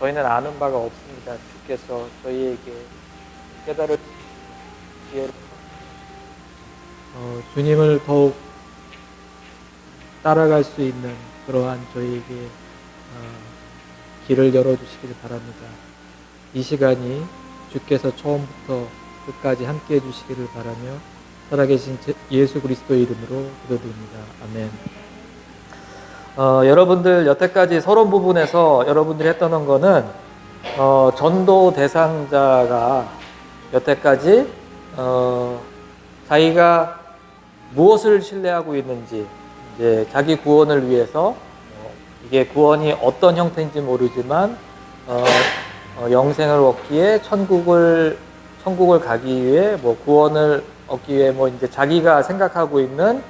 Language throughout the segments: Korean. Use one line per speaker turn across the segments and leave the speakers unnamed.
저희는 아는 바가 없습니다. 주께서 저희에게 깨달을 기회를 주님을 더욱 따라갈 수 있는 그러한 저희에게 길을 열어주시길 바랍니다. 이 시간이 주께서 처음부터 끝까지 함께해 주시기를 바라며 살아계신 예수 그리스도의 이름으로 기도드립니다. 아멘. 여러분들 여태까지 서론 부분에서 여러분들이 했던 거는 전도 대상자가 여태까지 자기가 무엇을 신뢰하고 있는지, 이제 자기 구원을 위해서 이게 구원이 어떤 형태인지 모르지만 영생을 얻기에 천국을 가기 위해 뭐 구원을 얻기 위해 뭐 이제 자기가 생각하고 있는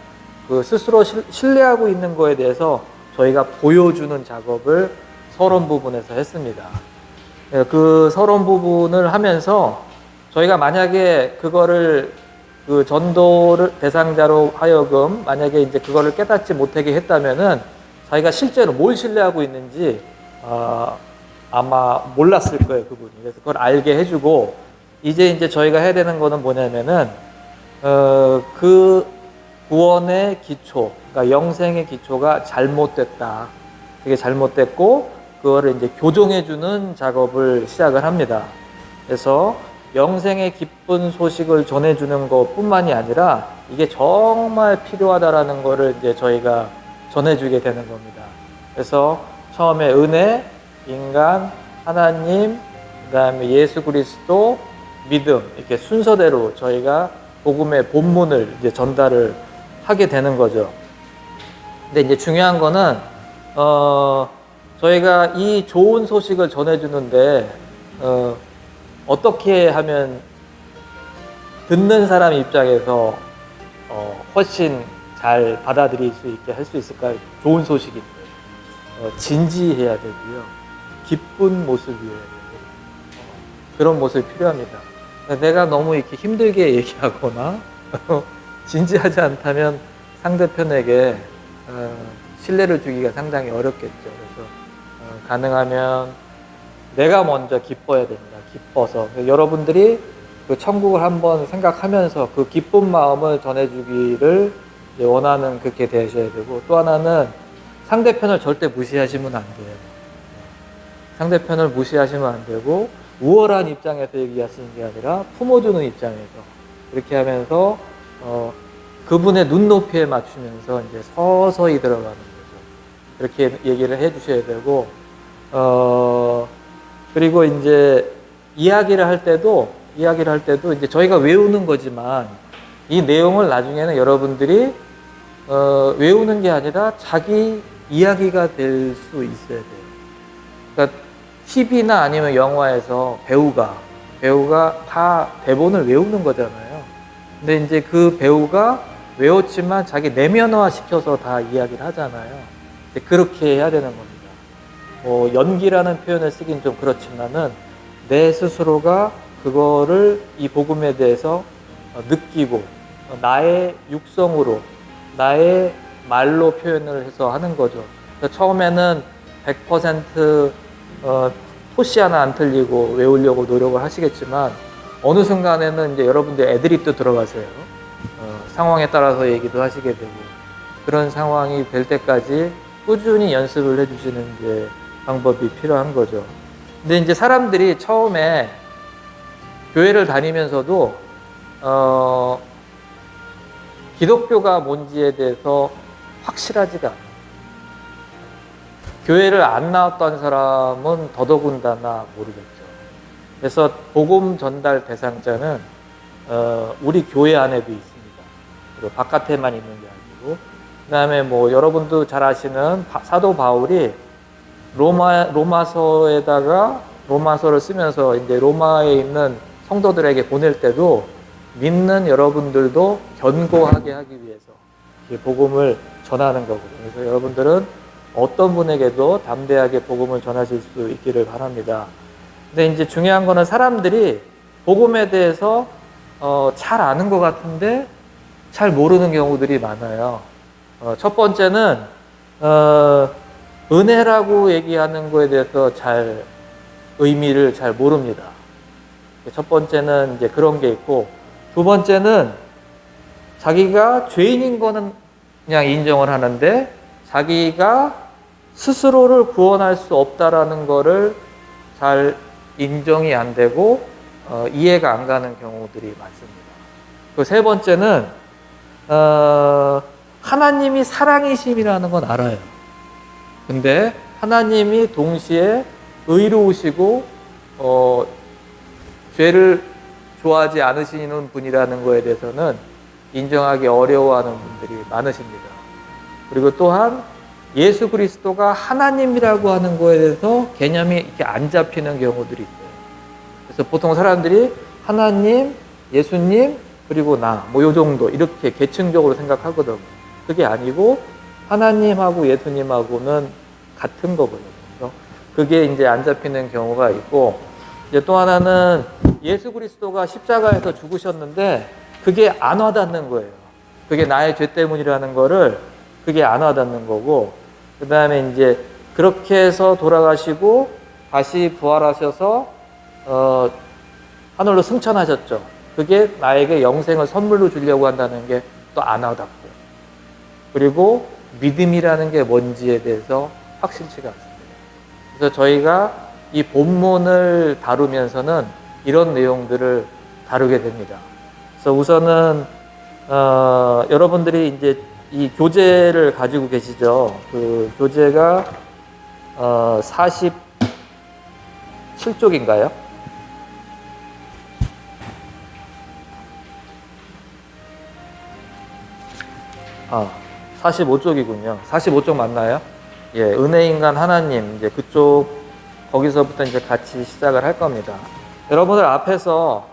그 스스로 신뢰하고 있는 거에 대해서 저희가 보여주는 작업을 서론 부분에서 했습니다. 그 서론 부분을 하면서 저희가 만약에 그거를 그 전도를 대상자로 하여금 만약에 이제 그거를 깨닫지 못하게 했다면은 자기가 실제로 뭘 신뢰하고 있는지 아마 몰랐을 거예요, 그분이. 그래서 그걸 알게 해주고 이제 저희가 해야 되는 거는 뭐냐면은 그 구원의 기초, 그러니까 영생의 기초가 잘못됐다. 그게 잘못됐고 그거를 이제 교정해주는 작업을 시작을 합니다. 그래서 영생의 기쁜 소식을 전해주는 것뿐만이 아니라 이게 정말 필요하다라는 거를 이제 저희가 전해주게 되는 겁니다. 그래서 처음에 은혜, 인간, 하나님, 그 다음에 예수 그리스도, 믿음 이렇게 순서대로 저희가 복음의 본문을 이제 전달을 하게 되는 거죠. 근데 이제 중요한 거는 저희가 이 좋은 소식을 전해주는데 어떻게 하면 듣는 사람 입장에서 훨씬 잘 받아들일 수 있게 할 수 있을까요? 좋은 소식인데 진지해야 되고요, 기쁜 모습이어야 되고 그런 모습이 필요합니다. 내가 너무 이렇게 힘들게 얘기하거나 진지하지 않다면 상대편에게 신뢰를 주기가 상당히 어렵겠죠. 그래서 가능하면 내가 먼저 기뻐야 됩니다. 기뻐서 여러분들이 그 천국을 한번 생각하면서 그 기쁜 마음을 전해주기를 원하는 그렇게 되셔야 되고, 또 하나는 상대편을 절대 무시하시면 안 돼요. 상대편을 무시하시면 안 되고 우월한 입장에서 얘기하시는 게 아니라 품어주는 입장에서 이렇게 하면서 그분의 눈높이에 맞추면서 이제 서서히 들어가는 거죠. 이렇게 얘기를 해주셔야 되고 그리고 이제 이야기를 할 때도 이제 저희가 외우는 거지만 이 내용을 나중에는 여러분들이 외우는 게 아니라 자기 이야기가 될 수 있어야 돼요. 그러니까 TV나 아니면 영화에서 배우가 다 대본을 외우는 거잖아요. 근데 이제 그 배우가 외웠지만 자기 내면화 시켜서 다 이야기를 하잖아요. 그렇게 해야 되는 겁니다. 연기라는 표현을 쓰긴 좀 그렇지만은 내 스스로가 그거를 이 복음에 대해서 느끼고 나의 육성으로 나의 말로 표현을 해서 하는 거죠. 처음에는 100% 토시 하나 안 틀리고 외우려고 노력을 하시겠지만 어느 순간에는 이제 여러분들 애드립도 들어가세요. 상황에 따라서 얘기도 하시게 되고 그런 상황이 될 때까지 꾸준히 연습을 해주시는 이제 방법이 필요한 거죠. 근데 이제 사람들이 처음에 교회를 다니면서도 기독교가 뭔지에 대해서 확실하지가 않아요. 교회를 안 나왔던 사람은 더더군다나 모르겠죠. 그래서 복음 전달 대상자는 우리 교회 안에도 있습니다. 그리고 바깥에만 있는 게 아니고, 그 다음에 뭐 여러분도 잘 아시는 사도 바울이 로마서를 쓰면서 이제 로마에 있는 성도들에게 보낼 때도 믿는 여러분들도 견고하게 하기 위해서 복음을 전하는 거거든요. 그래서 여러분들은 어떤 분에게도 담대하게 복음을 전하실 수 있기를 바랍니다. 근데 이제 중요한 거는 사람들이 복음에 대해서 잘 아는 것 같은데 잘 모르는 경우들이 많아요. 첫 번째는 은혜라고 얘기하는 거에 대해서 잘 의미를 잘 모릅니다. 첫 번째는 이제 그런 게 있고, 두 번째는 자기가 죄인인 거는 그냥 인정을 하는데 자기가 스스로를 구원할 수 없다라는 거를 잘 인정이 안 되고 이해가 안 가는 경우들이 많습니다. 그 세 번째는 하나님이 사랑이심이라는 건 알아요. 근데 하나님이 동시에 의로우시고 죄를 좋아하지 않으시는 분이라는 거에 대해서는 인정하기 어려워하는 분들이 많으십니다. 그리고 또한 예수 그리스도가 하나님이라고 하는 거에 대해서 개념이 이렇게 안 잡히는 경우들이 있어요. 그래서 보통 사람들이 하나님, 예수님, 그리고 나, 뭐 요 정도 이렇게 계층적으로 생각하거든요. 그게 아니고 하나님하고 예수님하고는 같은 거거든요. 그게 이제 안 잡히는 경우가 있고, 이제 또 하나는 예수 그리스도가 십자가에서 죽으셨는데 그게 안 와닿는 거예요. 그게 나의 죄 때문이라는 거를 그게 안 와닿는 거고, 그 다음에 이제 그렇게 해서 돌아가시고 다시 부활하셔서 하늘로 승천하셨죠. 그게 나에게 영생을 선물로 주려고 한다는 게 또 안 와닿고, 그리고 믿음이라는 게 뭔지에 대해서 확실치가 않습니다. 그래서 저희가 이 본문을 다루면서는 이런 내용들을 다루게 됩니다. 그래서 우선은 여러분들이 이제 이 교재를 가지고 계시죠. 그 교재가 47쪽인가요? 아, 45쪽이군요. 45쪽 맞나요? 예, 은혜인간 하나님, 이제 그쪽, 거기서부터 이제 같이 시작을 할 겁니다. 여러분들 앞에서,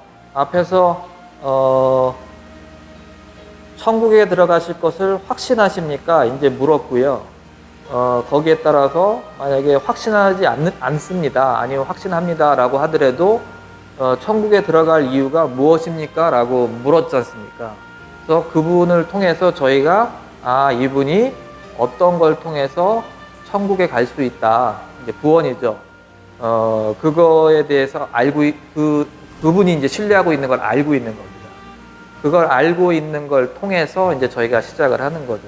천국에 들어가실 것을 확신하십니까? 이제 물었고요. 거기에 따라서 만약에 확신하지 않습니다. 아니면 확신합니다. 라고 하더라도, 천국에 들어갈 이유가 무엇입니까? 라고 물었지 않습니까? 그래서 그분을 통해서 저희가, 이분이 어떤 걸 통해서 천국에 갈 수 있다. 이제 구원이죠. 그거에 대해서 그분이 이제 신뢰하고 있는 걸 알고 있는 겁니다. 그걸 알고 있는 걸 통해서 이제 저희가 시작을 하는 거죠.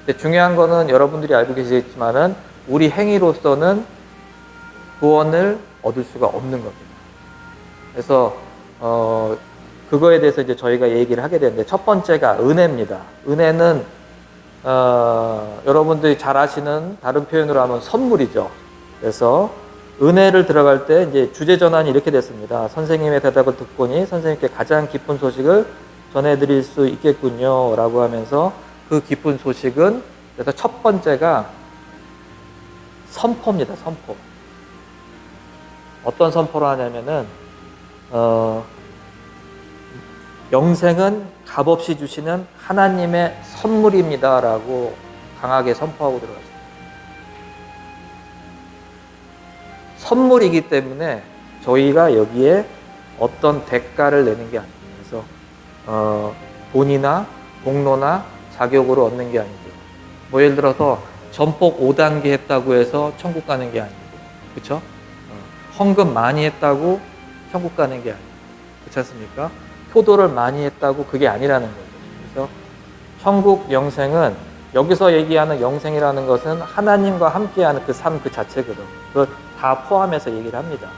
근데 중요한 거는 여러분들이 알고 계시겠지만은 우리 행위로서는 구원을 얻을 수가 없는 겁니다. 그래서, 그거에 대해서 이제 저희가 얘기를 하게 되는데, 첫 번째가 은혜입니다. 은혜는, 여러분들이 잘 아시는 다른 표현으로 하면 선물이죠. 그래서 은혜를 들어갈 때 이제 주제 전환이 이렇게 됐습니다. 선생님의 대답을 듣고니 선생님께 가장 기쁜 소식을 전해드릴 수 있겠군요. 라고 하면서 그 기쁜 소식은, 그래서 첫 번째가 선포입니다. 선포. 어떤 선포를 하냐면은, 영생은 값없이 주시는 하나님의 선물입니다. 라고 강하게 선포하고 들어갔습니다. 선물이기 때문에 저희가 여기에 어떤 대가를 내는 게 아닙니다. 그래서 돈이나 공로나 자격으로 얻는 게 아니고, 뭐 예를 들어서 전복 5단계 했다고 해서 천국 가는 게 아니고, 그렇죠? 헌금 많이 했다고 천국 가는 게 아니고, 그렇지 않습니까? 효도를 많이 했다고 그게 아니라는 거죠. 그래서 천국 영생은, 여기서 얘기하는 영생이라는 것은 하나님과 함께하는 그 삶 그 자체거든요. 그걸 다 포함해서 얘기를 합니다.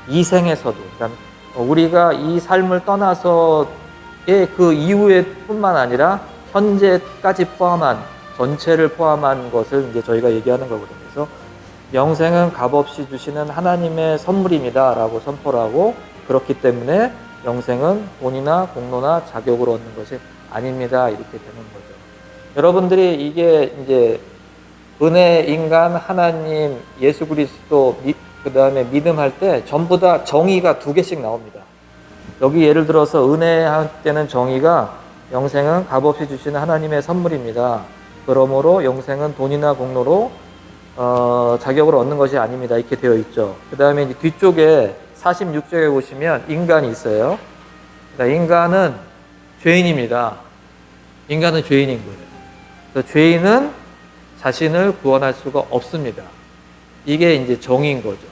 이 생에서도, 그러니까 우리가 이 삶을 떠나서의 그 이후에 뿐만 아니라 현재까지 포함한, 전체를 포함한 것을 이제 저희가 얘기하는 거거든요. 그래서 영생은 값없이 주시는 하나님의 선물입니다. 라고 선포를 하고, 그렇기 때문에 영생은 돈이나 공로나 자격으로 얻는 것이 아닙니다. 이렇게 되는 거죠. 여러분들이 이게 이제 은혜, 인간, 하나님, 예수 그리스도, 그 다음에 믿음 할 때 전부 다 정의가 두 개씩 나옵니다. 여기 예를 들어서 은혜 할 때는 정의가 영생은 값없이 주시는 하나님의 선물입니다. 그러므로 영생은 돈이나 공로로 자격을 얻는 것이 아닙니다. 이렇게 되어 있죠. 그 다음에 이제 뒤쪽에 46쪽에 보시면 인간이 있어요. 그러니까 인간은 죄인입니다. 인간은 죄인인 거예요. 그래서 죄인은 자신을 구원할 수가 없습니다. 이게 이제 정의인 거죠.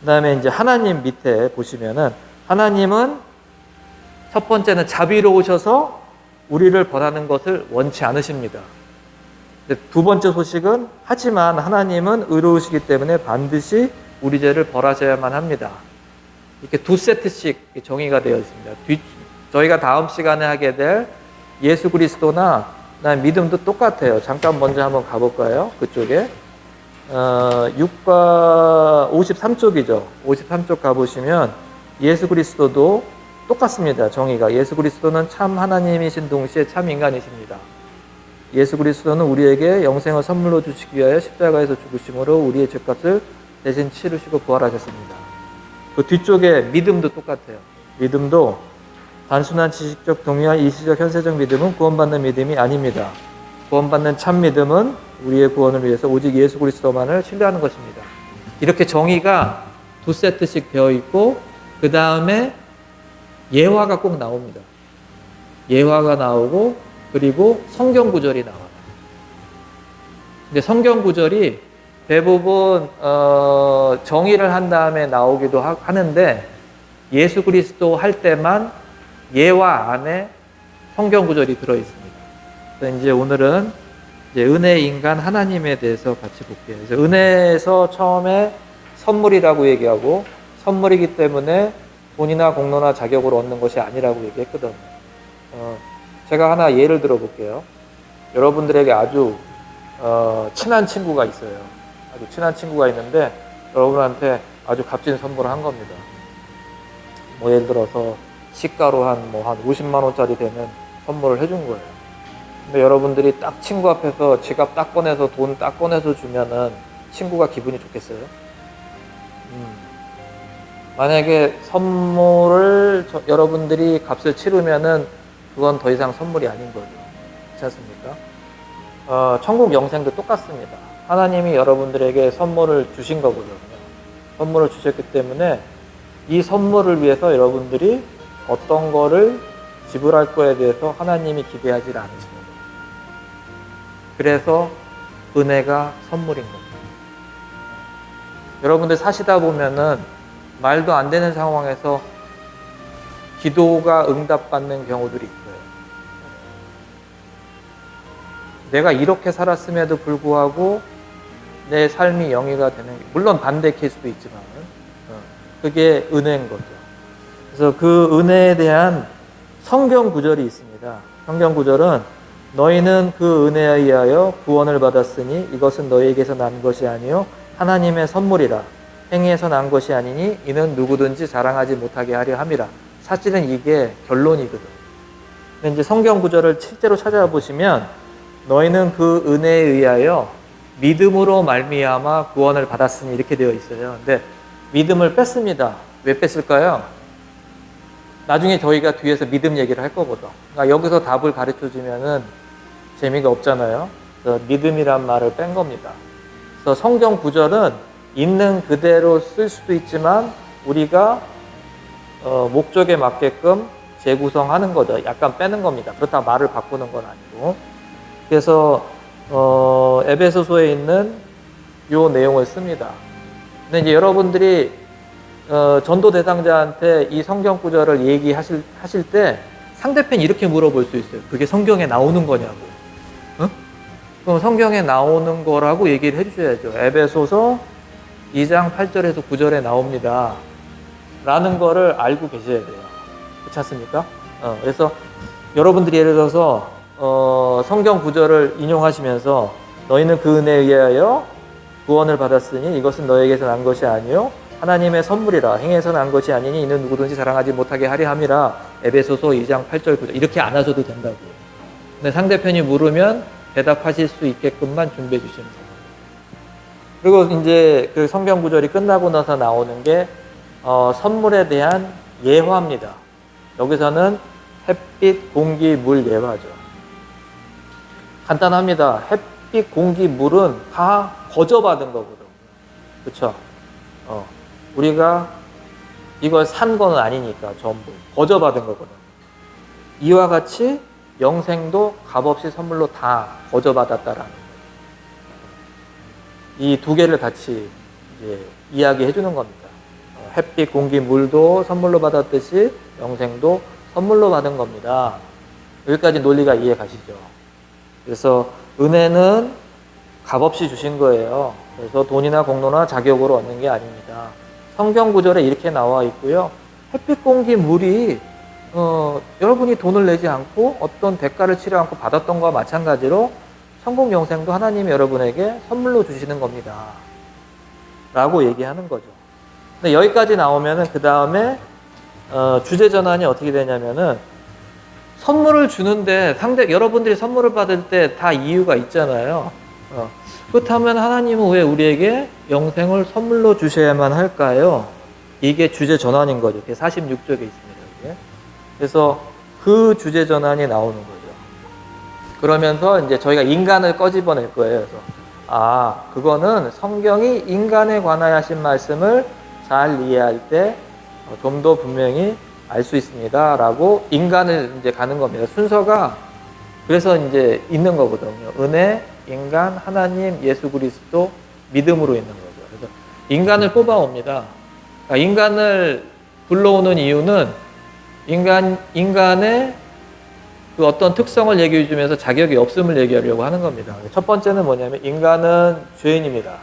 그 다음에 이제 하나님 밑에 보시면은 하나님은 첫 번째는 자비로우셔서 우리를 벌하는 것을 원치 않으십니다. 두 번째 소식은 하지만 하나님은 의로우시기 때문에 반드시 우리 죄를 벌하셔야만 합니다. 이렇게 두 세트씩 정의가 되어 있습니다. 저희가 다음 시간에 하게 될 예수 그리스도나 믿음도 똑같아요. 잠깐 먼저 한번 가볼까요? 그쪽에 6과 53쪽이죠. 53쪽 가보시면 예수 그리스도도 똑같습니다. 정의가. 예수 그리스도는 참 하나님이신 동시에 참 인간이십니다. 예수 그리스도는 우리에게 영생을 선물로 주시기 위하여 십자가에서 죽으심으로 우리의 죄값을 대신 치르시고 부활하셨습니다. 그 뒤쪽에 믿음도 똑같아요. 믿음도 단순한 지식적 동의와 일시적 현세적 믿음은 구원받는 믿음이 아닙니다. 구원받는 참 믿음은 우리의 구원을 위해서 오직 예수 그리스도만을 신뢰하는 것입니다. 이렇게 정의가 두 세트씩 되어 있고 그 다음에 예화가 꼭 나옵니다. 예화가 나오고 그리고 성경 구절이 나와요. 근데 성경 구절이 대부분 정의를 한 다음에 나오기도 하는데 예수 그리스도 할 때만 예화 안에 성경 구절이 들어 있습니다. 그래서 이제 오늘은 이제 은혜의 인간 하나님에 대해서 같이 볼게요. 그래서 은혜에서 처음에 선물이라고 얘기하고 선물이기 때문에 돈이나 공로나 자격으로 얻는 것이 아니라고 얘기했거든요. 제가 하나 예를 들어 볼게요. 여러분들에게 아주 친한 친구가 있어요. 아주 친한 친구가 있는데 여러분한테 아주 값진 선물을 한 겁니다. 뭐 예를 들어서 시가로 한 50만 원짜리 되는 선물을 해준 거예요. 근데 여러분들이 딱 친구 앞에서 지갑 딱 꺼내서 돈 딱 꺼내서 주면은 친구가 기분이 좋겠어요? 만약에 선물을 여러분들이 값을 치르면은 그건 더 이상 선물이 아닌 거죠. 그렇지 않습니까? 천국 영생도 똑같습니다. 하나님이 여러분들에게 선물을 주신 거거든요. 선물을 주셨기 때문에 이 선물을 위해서 여러분들이 어떤 거를 지불할 거에 대해서 하나님이 기대하지 않으시는 거예요. 그래서 은혜가 선물인 겁니다. 여러분들 사시다 보면은 말도 안 되는 상황에서 기도가 응답받는 경우들이 있어요. 내가 이렇게 살았음에도 불구하고 내 삶이 영위가 되는 게 물론 반대 케이스도 있지만 그게 은혜인 거죠. 그래서 그 은혜에 대한 성경 구절이 있습니다. 성경 구절은 너희는 그 은혜에 의하여 구원을 받았으니 이것은 너희에게서 난 것이 아니요 하나님의 선물이라. 행위에서 난 것이 아니니 이는 누구든지 자랑하지 못하게 하려 함이라. 사실은 이게 결론이거든. 근데 이제 성경 구절을 실제로 찾아보시면 너희는 그 은혜에 의하여 믿음으로 말미암아 구원을 받았으니 이렇게 되어 있어요. 근데 믿음을 뺐습니다. 왜 뺐을까요? 나중에 저희가 뒤에서 믿음 얘기를 할 거거든. 그러니까 여기서 답을 가르쳐 주면은 재미가 없잖아요. 그래서 믿음이란 말을 뺀 겁니다. 그래서 성경 구절은 있는 그대로 쓸 수도 있지만 우리가 목적에 맞게끔 재구성하는 거죠. 약간 빼는 겁니다. 그렇다고 말을 바꾸는 건 아니고. 그래서 에베소서에 있는 요 내용을 씁니다. 근데 이제 여러분들이 전도 대상자한테 이 성경 구절을 얘기하실 때 상대편이 이렇게 물어볼 수 있어요. 그게 성경에 나오는 거냐고. 어? 그럼 성경에 나오는 거라고 얘기를 해주셔야죠. 에베소서 2장 8절에서 9절에 나옵니다. 라는 거를 알고 계셔야 돼요. 그렇지 않습니까? 그래서 여러분들이 예를 들어서 성경 구절을 인용하시면서 너희는 그 은혜에 의하여 구원을 받았으니 이것은 너에게서 난 것이 아니요 하나님의 선물이라. 행해서 난 것이 아니니 이는 누구든지 자랑하지 못하게 하려 함이라. 에베소서 2장 8절 9절 이렇게 안 하셔도 된다고. 근데 상대편이 물으면 대답하실 수 있게끔만 준비해 주시면 돼요. 그리고 이제 그 성경 구절이 끝나고 나서 나오는 게 선물에 대한 예화입니다. 여기서는 햇빛, 공기, 물 예화죠. 간단합니다. 햇빛, 공기, 물은 다 거저받은 거거든요. 그렇죠? 우리가 이걸 산 거는 아니니까 전부 거저받은 거거든요. 이와 같이 영생도 값없이 선물로 다 거저받았다라는 거예요. 이 두 개를 같이 이제 이야기해 주는 겁니다. 햇빛, 공기, 물도 선물로 받았듯이 영생도 선물로 받은 겁니다. 여기까지 논리가 이해 가시죠? 그래서 은혜는 값없이 주신 거예요. 그래서 돈이나 공로나 자격으로 얻는 게 아닙니다. 성경 구절에 이렇게 나와 있고요. 햇빛, 공기, 물이 여러분이 돈을 내지 않고 어떤 대가를 치르지 않고 받았던 것과 마찬가지로 천국 영생도 하나님이 여러분에게 선물로 주시는 겁니다. 라고 얘기하는 거죠. 근데 여기까지 나오면은 그 다음에 주제 전환이 어떻게 되냐면은 선물을 주는데 여러분들이 선물을 받을 때 다 이유가 있잖아요. 그렇다면 하나님은 왜 우리에게 영생을 선물로 주셔야만 할까요? 이게 주제 전환인 거죠. 46쪽에 있습니다. 이게. 그래서 그 주제 전환이 나오는 거죠. 그러면서 이제 저희가 인간을 꺼집어낼 거예요. 그래서 그거는 성경이 인간에 관하여 하신 말씀을 잘 이해할 때 좀 더 분명히 알 수 있습니다. 라고 인간을 이제 가는 겁니다. 순서가 그래서 이제 있는 거거든요. 은혜, 인간, 하나님, 예수 그리스도, 믿음으로 있는 거죠. 그래서 인간을 뽑아옵니다. 그러니까 인간을 불러오는 이유는 인간의 그 어떤 특성을 얘기해 주면서 자격이 없음을 얘기하려고 하는 겁니다. 첫 번째는 뭐냐면 인간은 죄인입니다.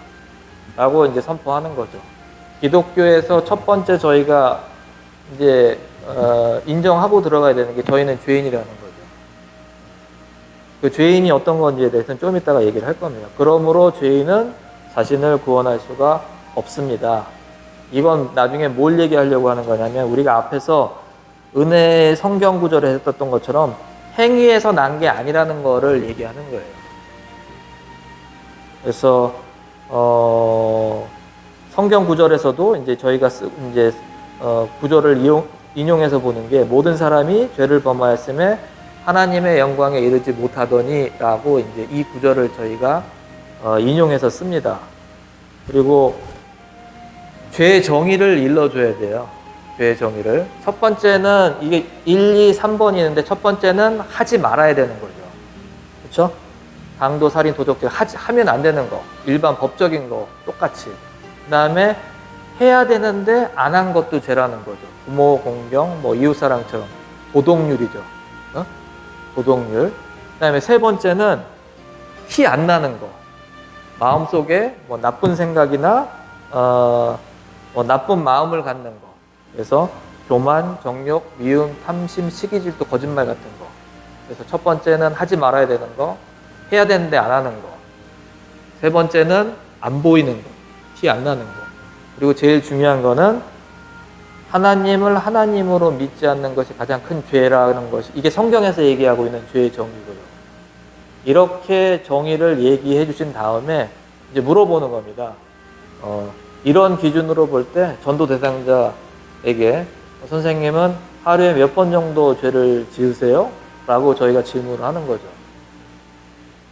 라고 이제 선포하는 거죠. 기독교에서 첫 번째 저희가 이제 인정하고 들어가야 되는 게 저희는 죄인이라는 거죠. 그 죄인이 어떤 건지에 대해서는 좀 이따가 얘기를 할 겁니다. 그러므로 죄인은 자신을 구원할 수가 없습니다. 이건 나중에 뭘 얘기하려고 하는 거냐면 우리가 앞에서 은혜의 성경 구절에 했었던 것처럼 행위에서 난 게 아니라는 거를 얘기하는 거예요. 그래서 성경 구절에서도 이제 저희가 구절을 인용해서 보는 게 모든 사람이 죄를 범하였음에 하나님의 영광에 이르지 못하더니라고 이제 이 구절을 저희가 인용해서 씁니다. 그리고 죄의 정의를 일러줘야 돼요. 죄의 정의를. 첫 번째는 이게 1, 2, 3번이 있는데 첫 번째는 하지 말아야 되는 거죠. 그렇죠? 강도, 살인, 도적죄 하면 안 되는 거. 일반 법적인 거 똑같이. 그 다음에 해야 되는데 안 한 것도 죄라는 거죠. 부모 공경, 이웃사랑처럼 도덕률이죠. 도덕률. 그 다음에 세 번째는 티 안 나는 거. 마음속에 나쁜 생각이나 나쁜 마음을 갖는 거. 그래서 교만, 정욕, 미움, 탐심, 시기질투, 거짓말 같은 거. 그래서 첫 번째는 하지 말아야 되는 거, 해야 되는데 안 하는 거. 세 번째는 안 보이는 거, 티 안 나는 거. 그리고 제일 중요한 거는 하나님을 하나님으로 믿지 않는 것이 가장 큰 죄라는 것이 이게 성경에서 얘기하고 있는 죄의 정의고요. 이렇게 정의를 얘기해 주신 다음에 이제 물어보는 겁니다. 이런 기준으로 볼 때 전도 대상자에게 선생님은 하루에 몇 번 정도 죄를 지으세요? 라고 저희가 질문을 하는 거죠.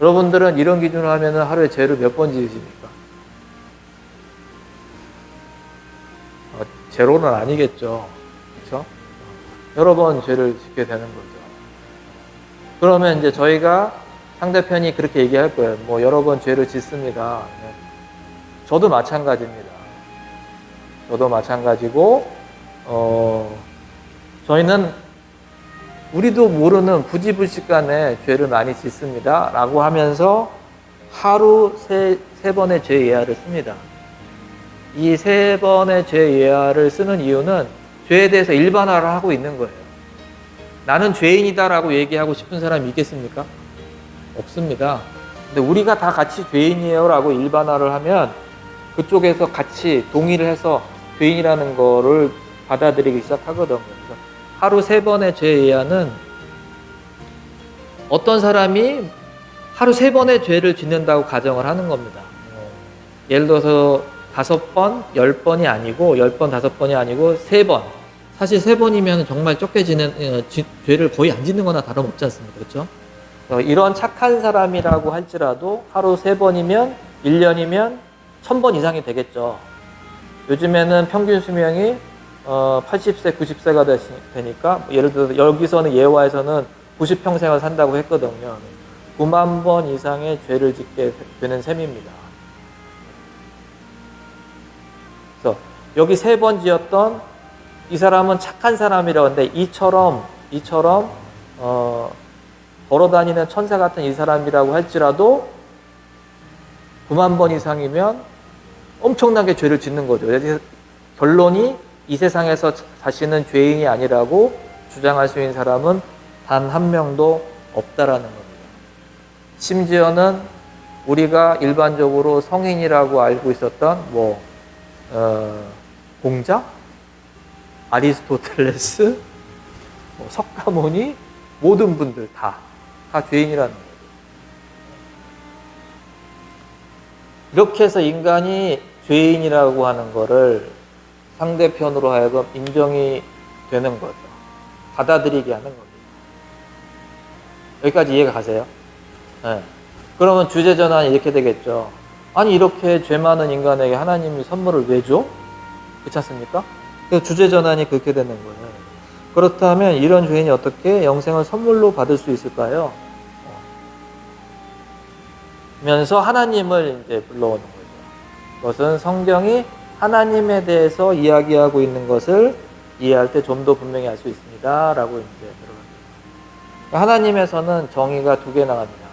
여러분들은 이런 기준으로 하면 하루에 죄를 몇 번 지으십니까? 제로는 아니겠죠. 그렇죠? 여러 번 죄를 짓게 되는 거죠. 그러면 이제 저희가 상대편이 그렇게 얘기할 거예요. 여러 번 죄를 짓습니다. 저도 마찬가지입니다. 저도 마찬가지고, 저희는 우리도 모르는 부지불식간에 죄를 많이 짓습니다. 라고 하면서 하루 세 번의 죄 예화를 씁니다. 이 세 번의 죄 예화를 쓰는 이유는 죄에 대해서 일반화를 하고 있는 거예요. 나는 죄인이다라고 얘기하고 싶은 사람이 있겠습니까? 없습니다. 근데 우리가 다 같이 죄인이에요 라고 일반화를 하면 그쪽에서 같이 동의를 해서 죄인이라는 거를 받아들이기 시작하거든요. 그래서 하루 세 번의 죄 예화는 어떤 사람이 하루 세 번의 죄를 짓는다고 가정을 하는 겁니다. 예를 들어서 5번, 10번이 아니고 10번, 5번이 아니고 3번. 사실 3번이면 정말 적게 죄를 거의 안 짓는 거나 다름없지 않습니까? 그렇죠? 이런 착한 사람이라고 할지라도 하루 3번이면 1년이면 1000번 이상이 되겠죠. 요즘에는 평균 수명이 80세, 90세가 되니까 예를 들어서 여기서는 예화에서는 90평생을 산다고 했거든요. 9만 번 이상의 죄를 짓게 되는 셈입니다. 그래서 여기 3번 지었던 이 사람은 착한 사람이라고 하는데 이처럼 걸어다니는 천사 같은 이 사람이라고 할지라도 9만 번 이상이면 엄청나게 죄를 짓는 거죠. 그래서 결론이 이 세상에서 자신은 죄인이 아니라고 주장할 수 있는 사람은 단 한 명도 없다라는 겁니다. 심지어는 우리가 일반적으로 성인이라고 알고 있었던 공자, 아리스토텔레스, 석가모니 모든 분들 다 죄인이라는 거예요. 이렇게 해서 인간이 죄인이라고 하는 거를 상대편으로 하여금 인정이 되는 거죠. 받아들이게 하는 겁니다. 여기까지 이해가 가세요? 네. 그러면 주제 전환이 이렇게 되겠죠. 아니 이렇게 죄 많은 인간에게 하나님이 선물을 왜 줘? 그렇지 않습니까? 그래서 주제 전환이 그렇게 되는 거예요. 그렇다면 이런 죄인이 어떻게 영생을 선물로 받을 수 있을까요? 면서 하나님을 이제 불러오는 거죠. 그것은 성경이 하나님에 대해서 이야기하고 있는 것을 이해할 때 좀 더 분명히 알 수 있습니다. 라고 이제 들어갑니다. 하나님에서는 정의가 2개 나갑니다.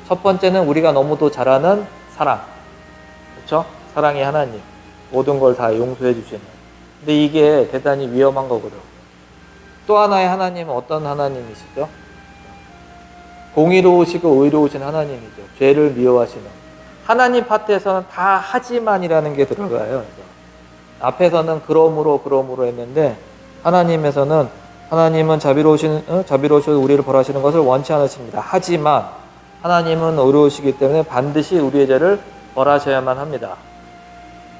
첫 번째는 우리가 너무도 잘 아는 사랑. 그렇죠? 사랑이 하나님. 모든 걸 다 용서해 주시는. 근데 이게 대단히 위험한 거거든요. 또 하나의 하나님은 어떤 하나님이시죠? 공의로우시고 의로우신 하나님이죠. 죄를 미워하시는. 하나님 파트에서는 다 하지만이라는 게 들어가요. 그래서 앞에서는 그러므로 했는데 하나님은 자비로우시고 우리를 벌하시는 것을 원치 않으십니다. 하지만 하나님은 의로우시기 때문에 반드시 우리의 죄를 벌하셔야만 합니다.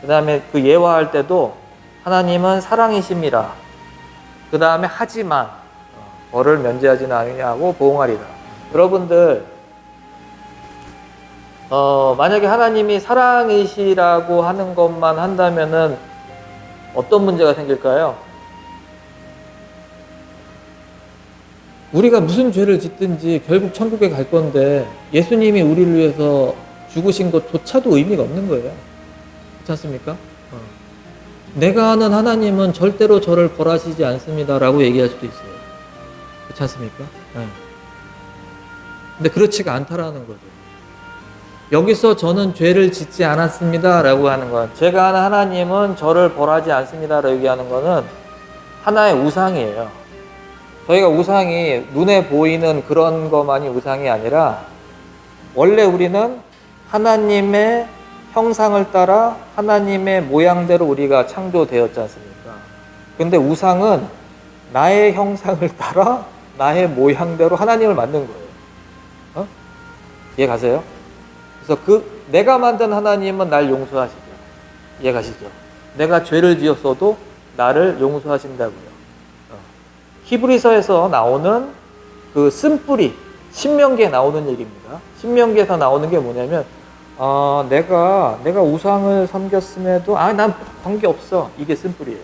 그 다음에 그 예화할 때도 하나님은 사랑이십니다. 그 다음에 하지만 벌을 면제하지는 아니하고 보응하리라. 여러분들 만약에 하나님이 사랑이시라고 하는 것만 한다면은 어떤 문제가 생길까요? 우리가 무슨 죄를 짓든지 결국 천국에 갈 건데 예수님이 우리를 위해서 죽으신 것조차도 의미가 없는 거예요. 그렇지 않습니까? 내가 아는 하나님은 절대로 저를 벌하시지 않습니다 라고 얘기할 수도 있어요. 그렇지 않습니까? 근데 그렇지가 않다라는 거죠. 여기서 저는 죄를 짓지 않았습니다 라고 하는 건, 제가 아는 하나님은 저를 벌하지 않습니다 라고 얘기하는 거는 하나의 우상이에요. 저희가 우상이 눈에 보이는 그런 것만이 우상이 아니라 원래 우리는 하나님의 형상을 따라 하나님의 모양대로 우리가 창조되었지 않습니까? 근데 우상은 나의 형상을 따라 나의 모양대로 하나님을 만든 거예요. 이해 가세요? 그래서 내가 만든 하나님은 날 용서하시죠. 이해 가시죠? 내가 죄를 지었어도 나를 용서하신다고요. 히브리서에서 나오는 그 쓴뿌리, 신명기에 나오는 얘기입니다. 신명기에서 나오는 게 뭐냐면, 내가 우상을 섬겼음에도, 난 관계없어. 이게 쓴뿌리예요.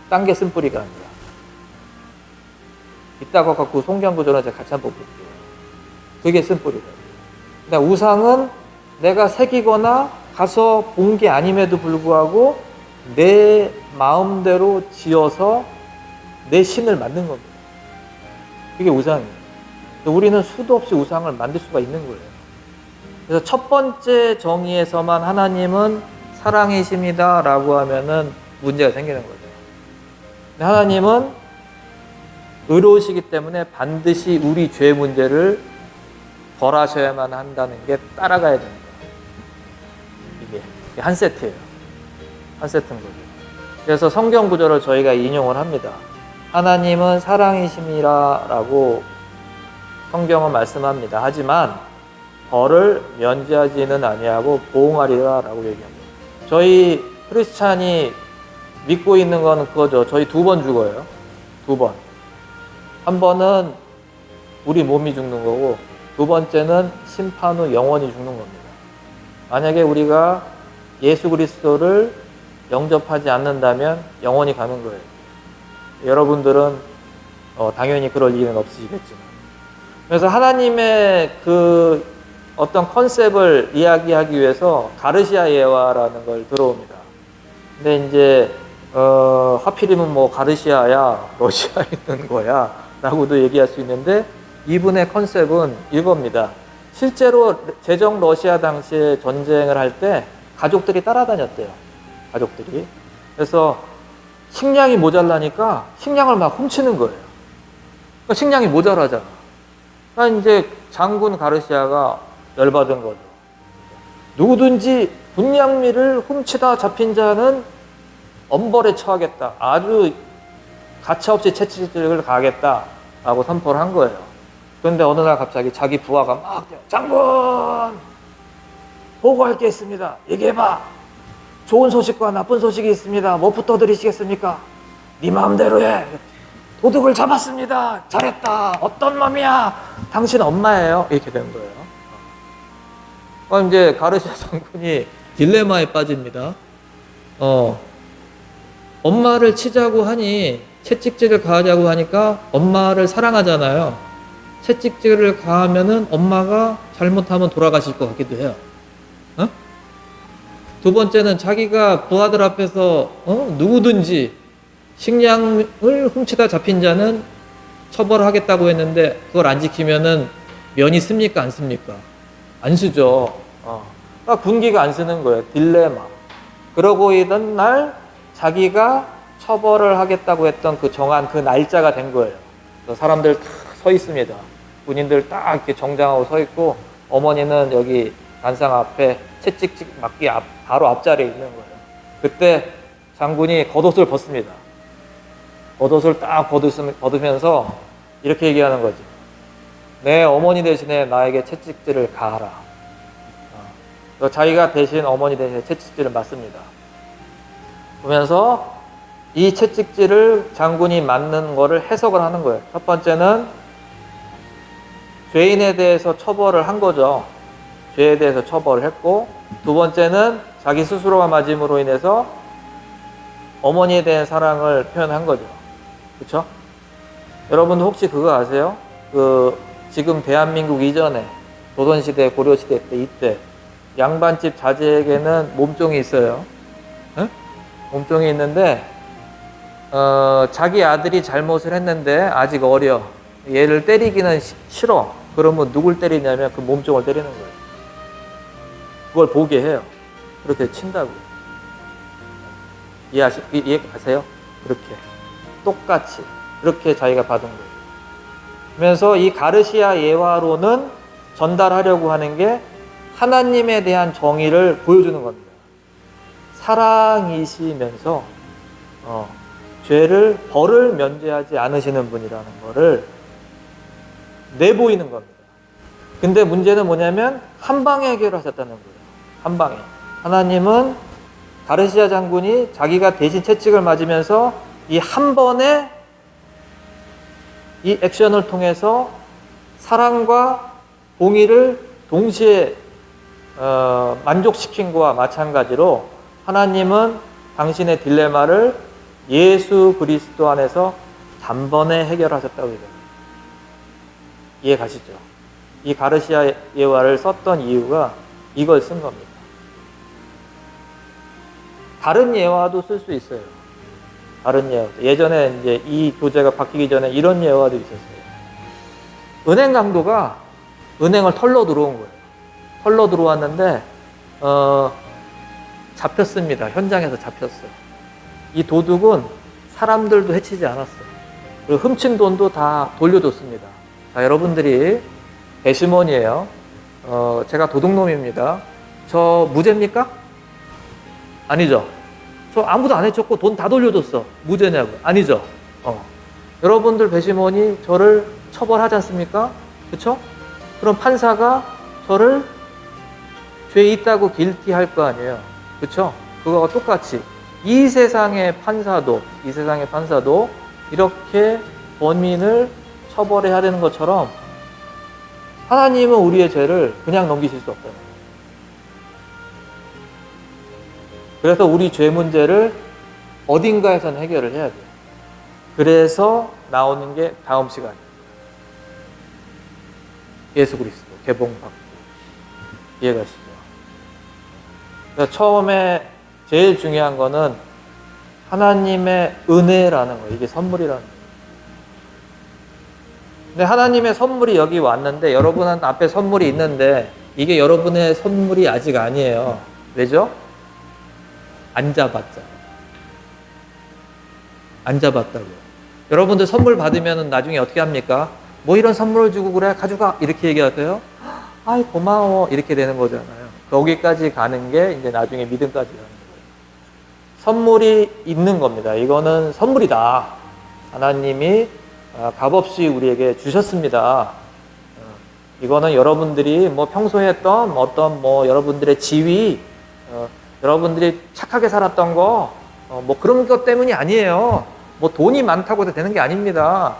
딴 게 쓴뿌리가 아니라. 이따가 그 성경 구절을 제가 같이 한번 볼게요. 그게 쓴뿌리다. 그러니까 우상은 내가 새기거나 가서 본 게 아님에도 불구하고 내 마음대로 지어서 내 신을 만든 겁니다. 그게 우상이에요. 우리는 수도 없이 우상을 만들 수가 있는 거예요. 그래서 첫 번째 정의에서만 하나님은 사랑이십니다 라고 하면은 문제가 생기는 거죠. 근데 하나님은 의로우시기 때문에 반드시 우리 죄 문제를 벌하셔야만 한다는 게 따라가야 됩니다. 이게 한 세트예요. 한 세트인 거죠. 그래서 성경 구절을 저희가 인용을 합니다. 하나님은 사랑이심이라라고 성경은 말씀합니다. 하지만 벌을 면제하지는 아니하고 보응하리라라고 얘기합니다. 저희 크리스찬이 믿고 있는 건 그거죠. 저희 2번 죽어요. 2번. 한 번은 우리 몸이 죽는 거고, 2번째는 심판 후 영원히 죽는 겁니다. 만약에 우리가 예수 그리스도를 영접하지 않는다면 영원히 가는 거예요. 여러분들은 당연히 그럴 일은 없으시겠지만. 그래서 하나님의 그 어떤 컨셉을 이야기하기 위해서 가르시아 예화라는 걸 들어옵니다. 근데 이제 하필이면 뭐 가르시아야 러시아에 있는 거야 라고도 얘기할 수 있는데, 이분의 컨셉은 이겁니다. 실제로 제정 러시아 당시에 전쟁을 할 때 가족들이 따라다녔대요. 가족들이. 그래서 식량이 모자라니까 식량을 막 훔치는 거예요. 그러니까 식량이 모자라잖아. 그러니까 이제 장군 가르시아가 열받은 거죠. 누구든지 군량미를 훔치다 잡힌 자는 엄벌에 처하겠다. 아주 가차없이 채찍질을 가하겠다라고 선포를 한 거예요. 그런데 어느 날 갑자기 자기 부하가 막 장군! 보고할 게 있습니다. 얘기해봐. 좋은 소식과 나쁜 소식이 있습니다. 뭐부터 드리시겠습니까? 네 마음대로 해. 도둑을 잡았습니다. 잘했다. 어떤 놈이야? 당신 엄마예요. 이렇게 된 거예요. 그럼 이제 가르시아 장군이 딜레마에 빠집니다. 엄마를 치자고 하니, 채찍질을 가하자고 하니까 엄마를 사랑하잖아요. 채찍질을 가하면은 엄마가 잘못하면 돌아가실 것 같기도 해요. 두 번째는 자기가 부하들 앞에서 누구든지 식량을 훔치다 잡힌 자는 처벌하겠다고 했는데 그걸 안 지키면은 면이 씁니까 안 씁니까? 안 쓰죠. 그러니까 군기가 안 쓰는 거예요. 딜레마. 그러고 있던 날 자기가 처벌을 하겠다고 했던 그 정한 그 날짜가 된 거예요. 사람들 다 서 있습니다. 군인들 딱 이렇게 정장하고 서 있고, 어머니는 여기 단상 앞에 채찍질 맞기 바로 앞자리에 있는 거예요. 그때 장군이 겉옷을 벗습니다. 겉옷을 딱 벗으면서 이렇게 얘기하는 거지. 내 어머니 대신에 나에게 채찍질을 가하라. 자기가 대신 어머니 대신에 채찍질을 맞습니다. 그러면서 이 채찍질을 장군이 맞는 거를 해석을 하는 거예요. 첫 번째는 죄인에 대해서 처벌을 한 거죠. 죄에 대해서 처벌을 했고, 두 번째는 자기 스스로가 맞음으로 인해서 어머니에 대한 사랑을 표현한 거죠. 그렇죠? 여러분도 혹시 그거 아세요? 지금 대한민국 이전에 조선시대, 고려시대 때 이때 양반집 자제에게는 몸종이 있어요. 응? 몸종이 있는데 자기 아들이 잘못을 했는데 아직 어려. 얘를 때리기는 싫어. 그러면 누굴 때리냐면 그 몸종을 때리는 거예요. 그걸 보게 해요. 그렇게 친다고. 이해하세요? 그렇게. 똑같이. 그렇게 자기가 받은 거예요. 그러면서 이 가르시아 예화로는 전달하려고 하는 게 하나님에 대한 정의를 보여주는 겁니다. 사랑이시면서 벌을 면제하지 않으시는 분이라는 거를 내보이는 겁니다. 근데 문제는 뭐냐면 한 방에 해결하셨다는 거예요. 한 방에. 하나님은 가르시아 장군이 자기가 대신 채찍을 맞으면서 이 한 번에 이 액션을 통해서 사랑과 공의를 동시에 만족시킨 것과 마찬가지로 하나님은 당신의 딜레마를 예수 그리스도 안에서 단번에 해결하셨다고 얘기합니다. 이해 가시죠? 이 가르시아 예화를 썼던 이유가 이걸 쓴 겁니다. 다른 예화도 쓸 수 있어요. 다른 예화. 예전에 이제 이 교재가 바뀌기 전에 이런 예화도 있었어요. 은행 강도가 은행을 털러 들어온 거예요. 털러 들어왔는데 잡혔습니다. 현장에서 잡혔어요. 이 도둑은 사람들도 해치지 않았어요. 그리고 훔친 돈도 다 돌려줬습니다. 자, 여러분들이 배심원이에요. 제가 도둑놈입니다. 저 무죄입니까? 아니죠. 저 아무도 안 해쳤고 돈 다 돌려줬어. 무죄냐고. 아니죠. 여러분들 배심원이 저를 처벌하지 않습니까? 그렇죠? 그럼 판사가 저를 죄 있다고 길티 할 거 아니에요. 그렇죠? 그거와 똑같이 이 세상의 판사도 이렇게 범인을 처벌해야 되는 것처럼 하나님은 우리의 죄를 그냥 넘기실 수 없다는 거예요. 그래서 우리 죄 문제를 어딘가에서는 해결을 해야 돼요. 그래서 나오는 게 다음 시간이에요. 예수 그리스도 개봉받고. 이해가시죠? 그러니까 처음에 제일 중요한 거는 하나님의 은혜라는 거예요. 이게 선물이라는 거예요. 근데 하나님의 선물이 여기 왔는데 여러분은 앞에 선물이 있는데 이게 여러분의 선물이 아직 아니에요. 왜죠? 안 잡았잖아요. 안 잡았다고요. 여러분들 선물 받으면 나중에 어떻게 합니까? 뭐 이런 선물을 주고 그래 가져가 이렇게 얘기하세요. 아이 고마워 이렇게 되는 거잖아요. 거기까지 가는 게 이제 나중에 믿음까지 가는 거예요. 선물이 있는 겁니다. 이거는 선물이다. 하나님이 값없이 우리에게 주셨습니다. 이거는 여러분들이 뭐 평소에 했던 어떤 뭐 여러분들의 지위, 여러분들이 착하게 살았던 거, 뭐 그런 것 때문이 아니에요. 뭐 돈이 많다고 되는 게 아닙니다.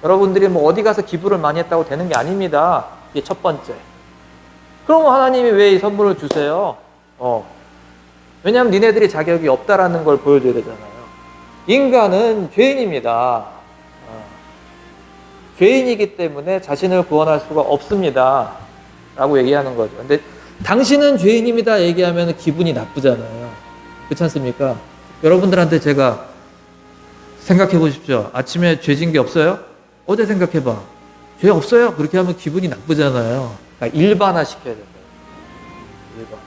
여러분들이 뭐 어디 가서 기부를 많이 했다고 되는 게 아닙니다. 이게 첫 번째. 그럼 하나님이 왜 이 선물을 주세요? 왜냐하면 니네들이 자격이 없다라는 걸 보여줘야 되잖아요. 인간은 죄인입니다. 죄인이기 때문에 자신을 구원할 수가 없습니다. 라고 얘기하는 거죠. 근데 당신은 죄인입니다 얘기하면 기분이 나쁘잖아요. 그렇지 않습니까? 여러분들한테 제가 생각해 보십시오. 아침에 죄진 게 없어요? 어제 생각해 봐. 죄 없어요? 그렇게 하면 기분이 나쁘잖아요. 그러니까 일반화 시켜야 된다. 일반.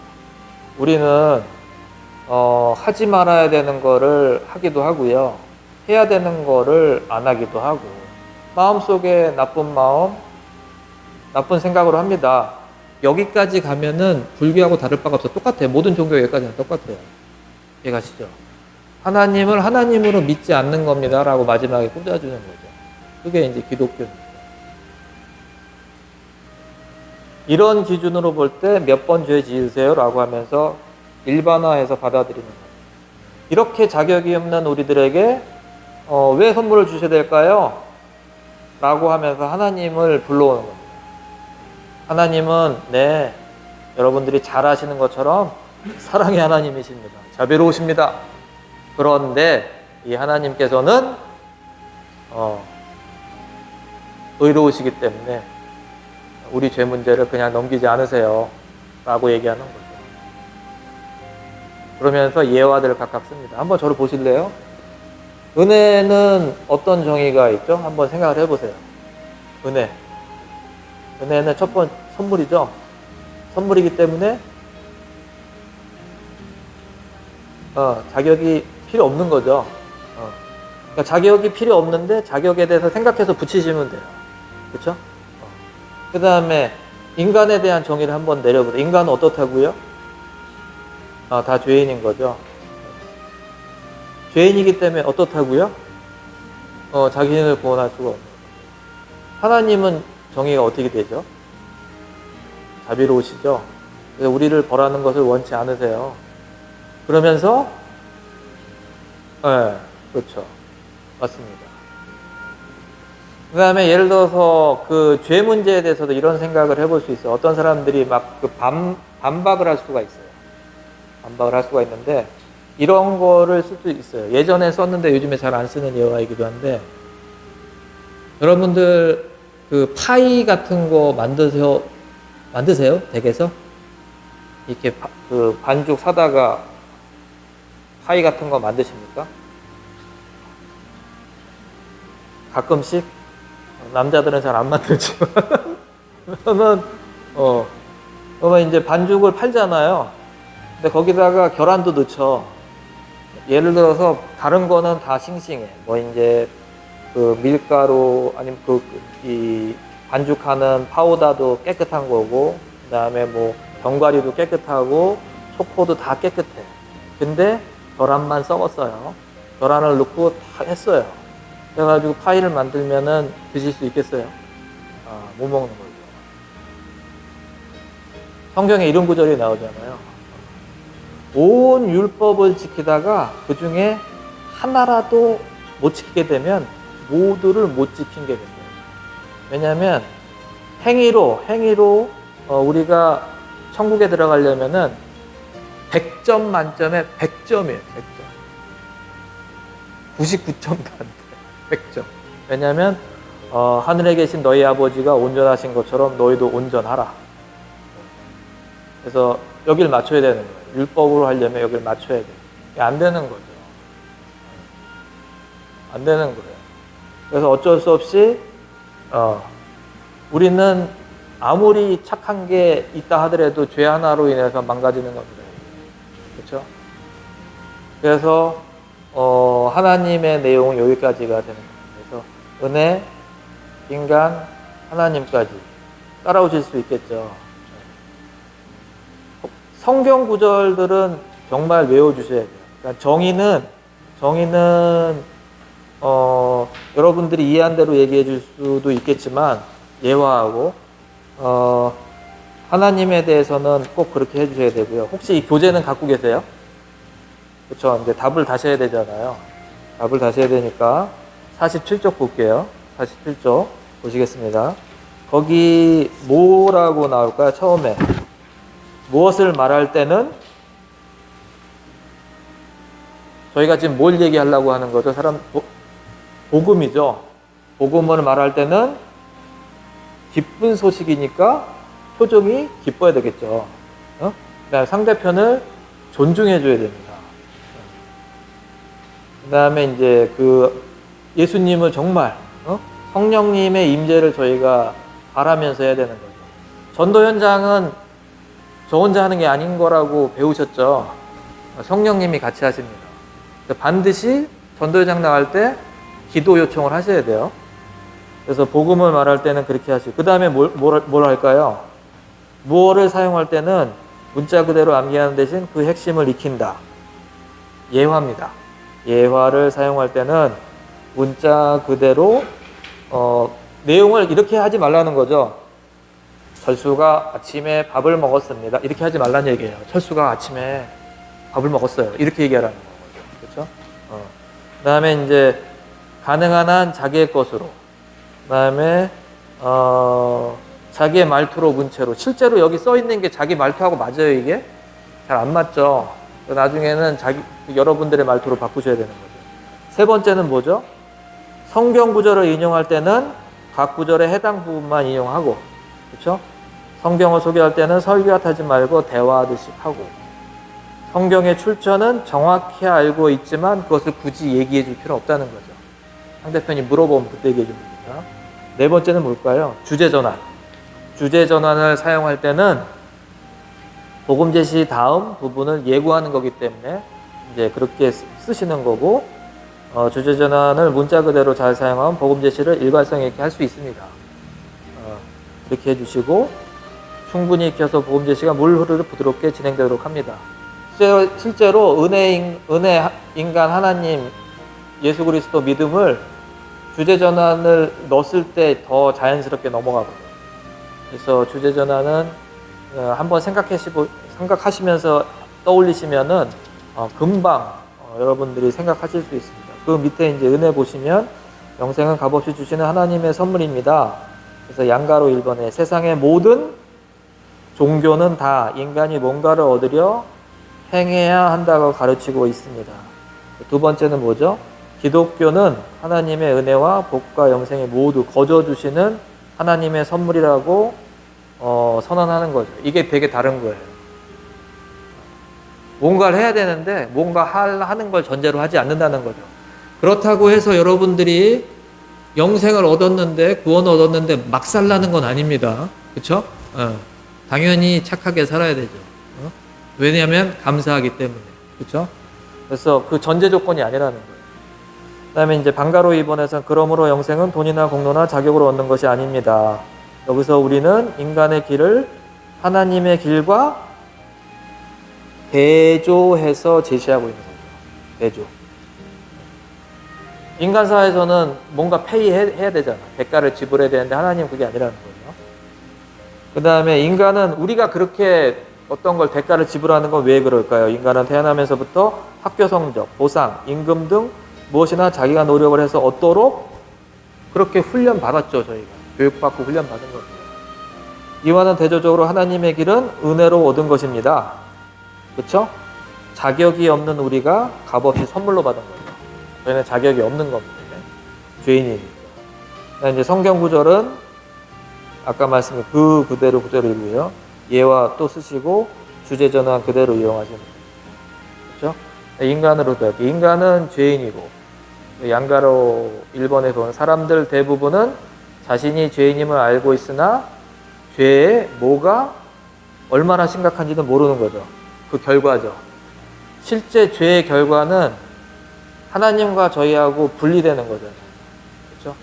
우리는 하지 말아야 되는 거를 하기도 하고요. 해야 되는 거를 안 하기도 하고 마음속에 나쁜 마음, 나쁜 생각으로 합니다. 여기까지 가면은 불교하고 다를 바가 없어. 똑같아요. 모든 종교 여기까지는 똑같아요. 이해가시죠? 하나님을 하나님으로 믿지 않는 겁니다. 라고 마지막에 꽂아주는 거죠. 그게 이제 기독교입니다. 이런 기준으로 볼 때 몇 번 죄 지으세요? 라고 하면서 일반화해서 받아들이는 거예요. 이렇게 자격이 없는 우리들에게 왜 선물을 주셔야 될까요? 라고 하면서 하나님을 불러오는 겁니다. 하나님은 여러분들이 잘 아시는 것처럼 사랑의 하나님이십니다. 자비로우십니다. 그런데 이 하나님께서는 의로우시기 때문에 우리 죄 문제를 그냥 넘기지 않으세요. 라고 얘기하는 거죠. 그러면서 예화들을 각각 씁니다. 한번 저를 보실래요? 은혜는 어떤 정의가 있죠? 한번 생각을 해보세요. 은혜는 첫 번째 선물이죠. 선물이기 때문에 자격이 필요 없는 거죠. 그러니까 자격이 필요 없는데 자격에 대해서 생각해서 붙이시면 돼요. 그렇죠? 그 다음에 인간에 대한 정의를 한번 내려보세요. 인간은 어떻다고요? 다 죄인인 거죠. 죄인이기 때문에 어떻다고요? 자기를 구원할 수가 없는 거죠. 하나님은 정의가 어떻게 되죠? 자비로우시죠? 그래서 우리를 벌하는 것을 원치 않으세요. 그러면서 그렇죠. 맞습니다. 그 다음에 예를 들어서 그 죄 문제에 대해서도 이런 생각을 해볼 수 있어요. 어떤 사람들이 막 그 반박을 할 수가 있어요. 반박을 할 수가 있는데 이런 거를 쓸 수 있어요. 예전에 썼는데 요즘에 잘 안 쓰는 예화이기도 한데 여러분들 그 파이 같은 거 만드세요? 댁에서? 이렇게 그 반죽 사다가 파이 같은 거 만드십니까? 가끔씩? 남자들은 잘 안 만들지만 그러면 이제 반죽을 팔잖아요. 근데 거기다가 계란도 넣죠. 예를 들어서 다른 거는 다 싱싱해. 뭐 이제 그 밀가루 아니면 이 반죽하는 파우더도 깨끗한 거고, 그 다음에 뭐 견과류도 깨끗하고, 초코도 다 깨끗해. 근데 계란만 썩었어요. 계란을 넣고 다 했어요. 그래가지고 파이를 만들면은 드실 수 있겠어요? 못 먹는 거죠. 성경에 이런 구절이 나오잖아요. 온 율법을 지키다가 그 중에 하나라도 못 지키게 되면 모두를 못 지킨 게 됩니다. 왜냐하면 행위로 우리가 천국에 들어가려면은 100점 만점에 100점이에요. 100점. 99점도 안 돼. 100점. 왜냐하면 하늘에 계신 너희 아버지가 온전하신 것처럼 너희도 온전하라. 그래서 여길 맞춰야 되는 거예요. 율법으로 하려면 여길 맞춰야 돼요. 안 되는 거죠. 안 되는 거예요. 그래서 어쩔 수 없이 우리는 아무리 착한 게 있다 하더라도 죄 하나로 인해서 망가지는 겁니다. 그렇죠? 그래서 하나님의 내용은 여기까지가 되는 거예요. 그래서 은혜, 인간, 하나님까지 따라오실 수 있겠죠. 성경 구절들은 정말 외워주셔야 돼요. 그러니까 정의는 여러분들이 이해한 대로 얘기해 줄 수도 있겠지만 예화하고 하나님에 대해서는 꼭 그렇게 해주셔야 되고요. 혹시 이 교재는 갖고 계세요? 그렇죠. 이제 답을 다시 해야 되잖아요. 답을 다시 해야 되니까 47쪽 볼게요. 47쪽 보시겠습니다. 거기 뭐라고 나올까요? 처음에 무엇을 말할 때는 저희가 지금 뭘 얘기하려고 하는 거죠? 복음이죠. 복음을 말할 때는 기쁜 소식이니까 표정이 기뻐야 되겠죠. 그다음에 상대편을 존중해 줘야 됩니다. 그다음에 이제 그 예수님을 정말 성령님의 임재를 저희가 바라면서 해야 되는 거죠. 전도 현장은 저 혼자 하는 게 아닌 거라고 배우셨죠. 성령님이 같이 하십니다. 반드시 전도 현장 나갈 때 기도 요청을 하셔야 돼요. 그래서 복음을 말할 때는 그렇게 하시고, 그 다음에 뭘 할까요? 무어를 사용할 때는 문자 그대로 암기하는 대신 그 핵심을 익힌다. 예화입니다. 예화를 사용할 때는 문자 그대로 내용을 이렇게 하지 말라는 거죠. 철수가 아침에 밥을 먹었습니다. 이렇게 하지 말라는 얘기예요. 철수가 아침에 밥을 먹었어요. 이렇게 얘기하라는 거죠. 그렇죠? 그 다음에 이제 가능한 한 자기의 것으로, 그 다음에 자기의 말투로 문체로. 실제로 여기 써 있는 게 자기 말투하고 맞아요, 이게? 잘 안 맞죠? 나중에는 여러분들의 말투로 바꾸셔야 되는 거죠. 세 번째는 뭐죠? 성경 구절을 인용할 때는 각 구절에 해당 부분만 인용하고, 그렇죠? 성경을 소개할 때는 설교하지 말고 대화하듯이 하고, 성경의 출처는 정확히 알고 있지만 그것을 굳이 얘기해 줄 필요는 없다는 거죠. 상대편이 물어보면 그때 얘기해 줍니다. 네 번째는 뭘까요? 주제 전환. 주제 전환을 사용할 때는 복음 제시 다음 부분을 예고하는 거기 때문에 이제 그렇게 쓰시는 거고, 주제 전환을 문자 그대로 잘 사용하면 복음 제시를 일관성 있게 할 수 있습니다. 이렇게 해주시고, 충분히 익혀서 복음 제시가 물 흐르듯 부드럽게 진행되도록 합니다. 실제로 은혜, 인간, 하나님, 예수 그리스도 믿음을 주제 전환을 넣었을 때 더 자연스럽게 넘어가거든요. 그래서 주제 전환은 한번 생각하시면서 떠올리시면은 금방 여러분들이 생각하실 수 있습니다. 그 밑에 이제 은혜 보시면 영생은 값없이 주시는 하나님의 선물입니다. 그래서 양가로 1번에 세상의 모든 종교는 다 인간이 뭔가를 얻으려 행해야 한다고 가르치고 있습니다. 두 번째는 뭐죠? 기독교는 하나님의 은혜와 복과 영생이 모두 거저 주시는 하나님의 선물이라고 선언하는 거죠. 이게 되게 다른 거예요. 뭔가를 해야 되는데 뭔가 하는 걸 전제로 하지 않는다는 거죠. 그렇다고 해서 여러분들이 영생을 얻었는데, 구원을 얻었는데 막 살라는 건 아닙니다. 그렇죠? 당연히 착하게 살아야 되죠. 왜냐하면 감사하기 때문에. 그렇죠? 그래서 그 전제 조건이 아니라는 거예요. 그 다음에 이제 방가로 2번에서는 그러므로 영생은 돈이나 공로나 자격으로 얻는 것이 아닙니다. 여기서 우리는 인간의 길을 하나님의 길과 대조해서 제시하고 있는 거죠. 대조. 인간사에서는 뭔가 페이해야 되잖아. 대가를 지불해야 되는데 하나님은 그게 아니라는 거예요. 그 다음에 인간은 우리가 그렇게 어떤 걸 대가를 지불하는 건 왜 그럴까요? 인간은 태어나면서부터 학교 성적, 보상, 임금 등 무엇이나 자기가 노력을 해서 얻도록 그렇게 훈련 받았죠. 저희가 교육받고 훈련 받은 겁니다. 이와는 대조적으로 하나님의 길은 은혜로 얻은 것입니다. 그렇죠? 자격이 없는 우리가 값없이 선물로 받은 거죠. 저희는 자격이 없는 겁니다. 죄인이니까. 이제 성경 구절은 아까 말씀드린 그 그대로 읽고요. 예와 또 쓰시고 주제 전환 그대로 이용하시는 거죠. 그렇죠? 인간으로 돼. 인간은 죄인이고 양가로 1번에 본 사람들 대부분은 자신이 죄인임을 알고 있으나 죄의 뭐가 얼마나 심각한지는 모르는 거죠. 그 결과죠. 실제 죄의 결과는 하나님과 저희하고 분리되는 거잖아요. 그렇죠?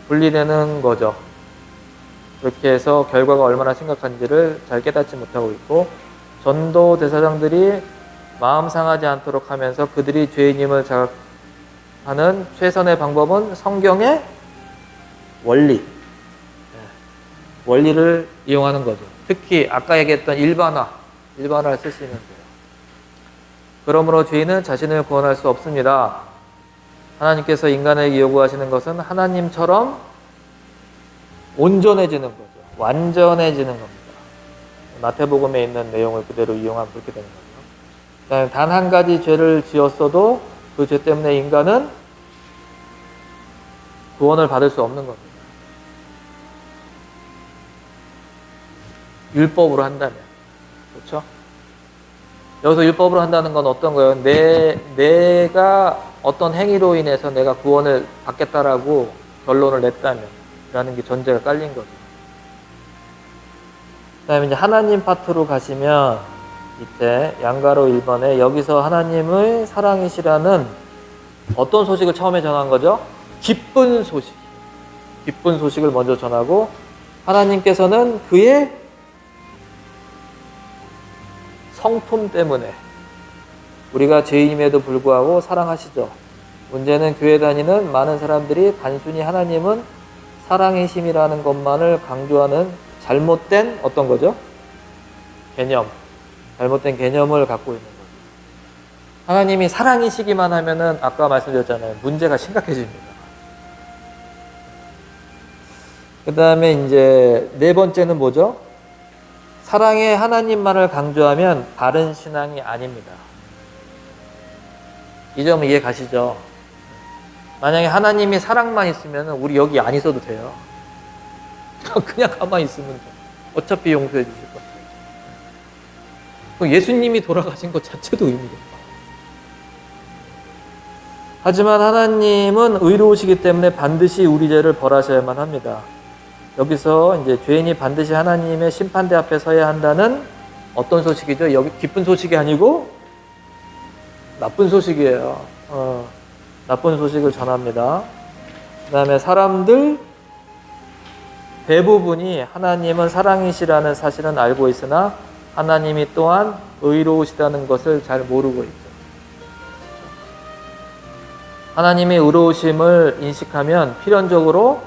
분리되는 거죠. 그렇게 해서 결과가 얼마나 심각한지를 잘 깨닫지 못하고 있고, 전도 대사장들이 마음 상하지 않도록 하면서 그들이 죄인임을 자각하는 최선의 방법은 성경의 원리, 원리를 이용하는 거죠. 특히 아까 얘기했던 일반화를 쓰시면 돼요. 그러므로 죄인은 자신을 구원할 수 없습니다. 하나님께서 인간에게 요구하시는 것은 하나님처럼 온전해지는 거죠. 완전해지는 겁니다. 마태복음에 있는 내용을 그대로 이용하면 그렇게 되는 거죠. 그다음에 단 한 가지 죄를 지었어도 그 죄 때문에 인간은 구원을 받을 수 없는 겁니다. 율법으로 한다면. 그렇죠? 여기서 율법으로 한다는 건 어떤 거예요? 내가 어떤 행위로 인해서 내가 구원을 받겠다라고 결론을 냈다면, 라는 게 전제가 깔린 거죠. 그 다음에 이제 하나님 파트로 가시면, 이때 양가로 1번에 여기서 하나님의 사랑이시라는 어떤 소식을 처음에 전한 거죠? 기쁜 소식. 기쁜 소식을 먼저 전하고, 하나님께서는 그의 성품 때문에 우리가 죄인임에도 불구하고 사랑하시죠. 문제는 교회 다니는 많은 사람들이 단순히 하나님은 사랑이심이라는 것만을 강조하는 잘못된 어떤 거죠? 잘못된 개념을 갖고 있는 거죠. 하나님이 사랑이시기만 하면은 아까 말씀드렸잖아요. 문제가 심각해집니다. 그 다음에 이제 네 번째는 뭐죠? 사랑의 하나님만을 강조하면 바른 신앙이 아닙니다. 이 점 이해 가시죠? 만약에 하나님이 사랑만 있으면 우리 여기 안 있어도 돼요. 그냥 가만히 있으면 돼. 어차피 용서해 주실 거예요. 예수님이 돌아가신 것 자체도 의미가 없다. 하지만 하나님은 의로우시기 때문에 반드시 우리 죄를 벌하셔야만 합니다. 여기서 이제 죄인이 반드시 하나님의 심판대 앞에 서야 한다는 어떤 소식이죠? 여기 기쁜 소식이 아니고 나쁜 소식이에요. 나쁜 소식을 전합니다. 그 다음에 사람들 대부분이 하나님은 사랑이시라는 사실은 알고 있으나 하나님이 또한 의로우시다는 것을 잘 모르고 있죠. 하나님의 의로우심을 인식하면 필연적으로